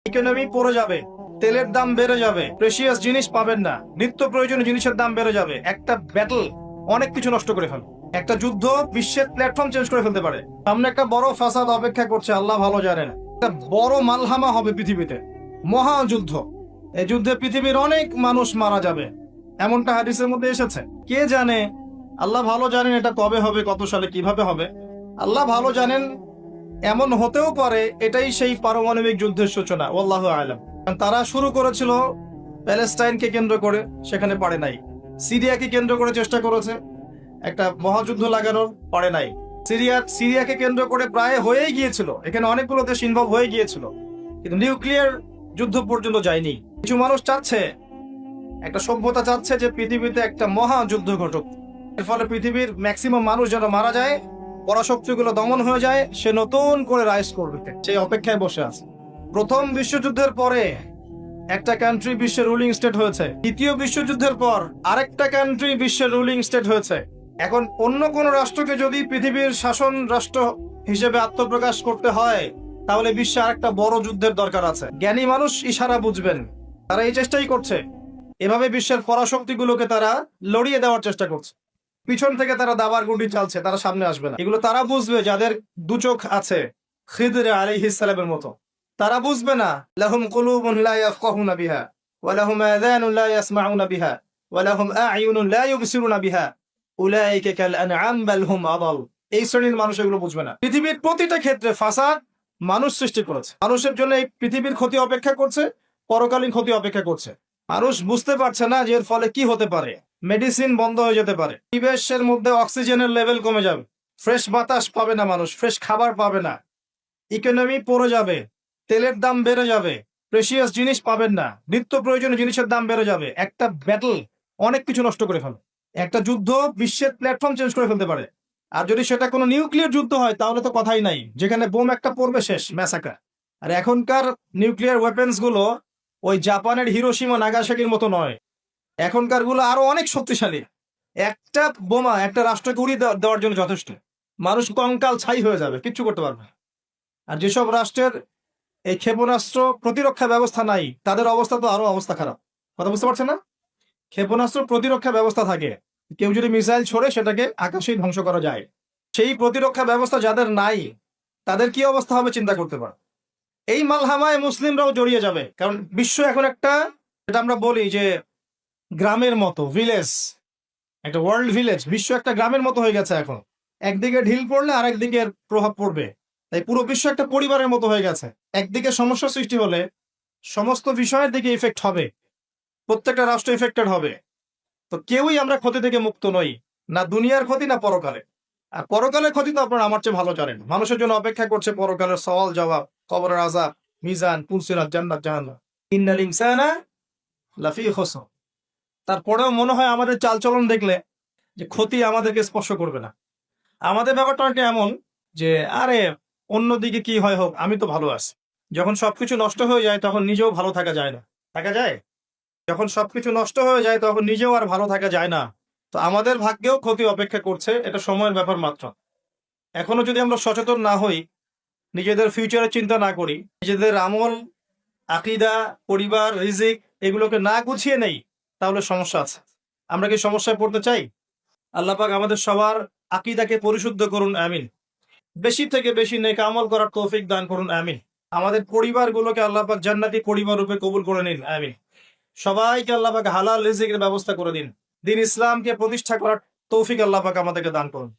Economy পড়ে যাবে, তেলের দাম বেড়ে যাবে, প্রেশিয়াস জিনিস পাবেন না, নিত্য প্রয়োজনীয় জিনিসের দাম বেড়ে যাবে। একটা ব্যাটল অনেক কিছু নষ্ট করে ফেলবে। একটা যুদ্ধ বিশ্বের প্ল্যাটফর্ম চেঞ্জ করে ফেলতে পারে। সামনে একটা বড় ফাসাদ অপেক্ষা করছে, আল্লাহ ভালো জানেন। একটা বড় মালহামা হবে পৃথিবীতে, মহাযুদ্ধ। এই যুদ্ধে পৃথিবীর অনেক মানুষ মারা যাবে, এমনটা হাদিসের মধ্যে এসেছে। কে জানে, আল্লাহ ভালো জানেন এটা কবে হবে, কত সালে, কিভাবে হবে, আল্লাহ ভালো জানেন। এমন হতেও পারে এটাই সেই পারমাণবিক যুদ্ধের সূচনা, আল্লাহু আলাম। তারা শুরু করেছিল প্যালেস্টাইনকে কেন্দ্র করে, সেখানে পারে নাই। সিরিয়াকে কেন্দ্র করে চেষ্টা করেছে একটা মহাযুদ্ধ লাগানোর, পারে নাই। সিরিয়াকে কেন্দ্র করে প্রায় হয়েই গিয়েছিল, এখানে অনেকগুলো দেশ ইনভলভ হয়ে গিয়েছিল, কিন্তু নিউক্লিয়ার যুদ্ধ পর্যন্ত যায়নি। কিছু মানুষ চাচ্ছে, একটা সভ্যতা চাচ্ছে যে পৃথিবীতে একটা মহাযুদ্ধ ঘটুক, এর ফলে পৃথিবীর ম্যাক্সিমাম মানুষ যেন মারা যায়, পরাশক্তিগুলো দমন হয়ে যায়, সে নতুন করে রাইজ করবে, সেই অপেক্ষায় বসে আছে। প্রথম বিশ্বযুদ্ধের পরে একটা কান্ট্রি বিশ্বের রুলিং স্টেট হয়েছে, দ্বিতীয় বিশ্বযুদ্ধের পর আরেকটা কান্ট্রি বিশ্বের রুলিং স্টেট হয়েছে। এখন অন্য কোন রাষ্ট্রকে যদি পৃথিবীর শাসন রাষ্ট্র হিসেবে আত্মপ্রকাশ করতে হয়, তাহলে বিশ্বে আরেকটা বড় যুদ্ধের দরকার আছে। জ্ঞানী মানুষ ইশারা বুঝবেন, তারা এই চেষ্টাই করছে। এভাবে বিশ্বের পরাশক্তিগুলোকে তারা লড়িয়ে দেওয়ার চেষ্টা করছে। পিছন থেকে তারা দাবার গুটি চালছে, তারা সামনে আসবে না। এগুলো তারা বুঝবে যাদের দু চোখ আছে, খিদর আলাইহিস সালামের মতো। তারা বুঝবে না, লাহুম কুলুবুন লা ইয়াফকাহুনা বিহা ওয়া লাহুম আযানুন লা ইয়াসমাউনা বিহা ওয়া লাহুম আ'য়ুনুন লা ইউবসিরুনা বিহা উলাইকা কাল আনআম বাল হুম আদাল। এই শ্রেণীর মানুষ এগুলো বুঝবে না। পৃথিবীর প্রতিটা ক্ষেত্রে ফাসাদ মানুষ সৃষ্টি করেছে। মানুষের জন্য এই পৃথিবীর ক্ষতি অপেক্ষা করছে, পরকালীন ক্ষতি অপেক্ষা করছে। মানুষ বুঝতে পারছে না যে এর ফলে কি হতে পারে। মেডিসিন বন্ধ হয়ে যেতে পারে, পরিবেশের মধ্যে অক্সিজেনের লেভেল কমে যাবে, ফ্রেশ বাতাস পাবে না মানুষ, ফ্রেশ খাবার পাবে না, ইকোনমি পড়ে যাবে, তেলের দাম বেড়ে যাবে, প্রেশিয়াস জিনিস পাবেন না, নিত্য প্রয়োজনীয় জিনিসের দাম বেড়ে যাবে। একটা ব্যাটল অনেক কিছু নষ্ট করে ফেলে। একটা যুদ্ধ বিশ্বের প্ল্যাটফর্ম চেঞ্জ করে ফেলতে পারে। আর যদি সেটা কোনো নিউক্লিয়ার যুদ্ধ হয়, তাহলে তো কথাই নাই, যেখানে বোম একটা পড়বে শেষ, ম্যাসাকার। আর এখনকার নিউক্লিয়ার ওয়েপন্স গুলো ওই জাপানের হিরোশিমা নাগাসাকির মতো নয়, এখনকার গুলো আরো অনেক শক্তিশালী। একটা বোমা একটা রাষ্ট্রকে উড়িয়ে দেওয়ার জন্য যথেষ্ট, মানুষ কঙ্কাল ছাই হয়ে যাবে, কিচ্ছু করতে পারবে না। আর যেসব রাষ্ট্রের এই ক্ষেপণাস্ত্র প্রতিরক্ষা ব্যবস্থা নাই, তাদের অবস্থা তো আরো অবস্থা খারাপ। কথা বুঝতে পারছেন না? ক্ষেপণাস্ত্র প্রতিরক্ষা ব্যবস্থা থাকে, কেউ যদি মিসাইল ছোড়ে সেটাকে আকাশেই ধ্বংস করা যায়। সেই প্রতিরক্ষা ব্যবস্থা যাদের নাই, তাদের কি অবস্থা হবে চিন্তা করতে পার। এই মালহামায় মুসলিমরাও জড়িয়ে যাবে, কারণ বিশ্ব এখন একটা, যেটা আমরা বলি যে গ্রামের মতো, ভিলেজ, একটা ওয়ার্ল্ড ভিলেজ, বিশ্ব একটা গ্রামের মতো হয়ে গেছে এখন। একদিকে ঢিল পড়লে আর একদিকে প্রভাব পড়বে, তাই পুরো বিশ্ব একটা পরিবারের মতো হয়ে গেছে। একদিকে সমস্যা সৃষ্টি হলে সমস্ত বিষয়ের দিকে ইফেক্ট হবে, প্রত্যেকটা রাষ্ট্র ইফেক্টেড হবে। তো কেউই আমরা ক্ষতি থেকে মুক্ত নই, না দুনিয়ার ক্ষতি না পরকালে। আর পরকালের ক্ষতি তো আপনারা আমার চেয়ে ভালো জানেন, মানুষের জন্য অপেক্ষা করছে পরকালের সওয়াল জবাব, কবরের আযাব, মিজান, পুলসিরাত, জান্নাত জাহান্নাম। ইন্নাল ইনসানা লাফি খুসর। তারপরেও মনে হয় আমাদের চালচলন দেখলে যে ক্ষতি আমাদেরকে স্পর্শ করবে না। আমাদের ব্যাপারটা অনেকটা এমন যে আরে অন্যদিকে কি হয় হোক, আমি তো ভালো আছি। যখন সবকিছু নষ্ট হয়ে যায় তখন নিজেও ভালো থাকা যায় না, থাকা যায়? যখন সবকিছু নষ্ট হয়ে যায় তখন নিজেও আর ভালো থাকা যায় না। তো আমাদের ভাগ্যেও ক্ষতি অপেক্ষা করছে, এটা সময়ের ব্যাপার মাত্র। এখনো যদি আমরা সচেতন না হই, নিজেদের ফিউচারের চিন্তা না করি, নিজেদের আমল, আকীদা, পরিবার, রিজিক এগুলোকে না গুছিয়ে নেই, তাহলে সমস্যা আছে। আমরা কি সমস্যায় পড়তে চাই? আল্লাহ পাক আমাদের সবার আকীদাকে পরিশুদ্ধ করুন, আমিন। বেশি থেকে বেশি নেক আমল করার তৌফিক দান করুন, আমিন। আমাদের পরিবারগুলোকে আল্লাহ পাক জান্নাতি পরিবার রূপে কবুল করে নিন, আমিন। সবাইকে আল্লাহ পাক হালাল রিজিকের ব্যবস্থা করে দিন। দিন ইসলামকে প্রতিষ্ঠা করার তৌফিক আল্লাহ পাক আমাদেরকে দান করুন।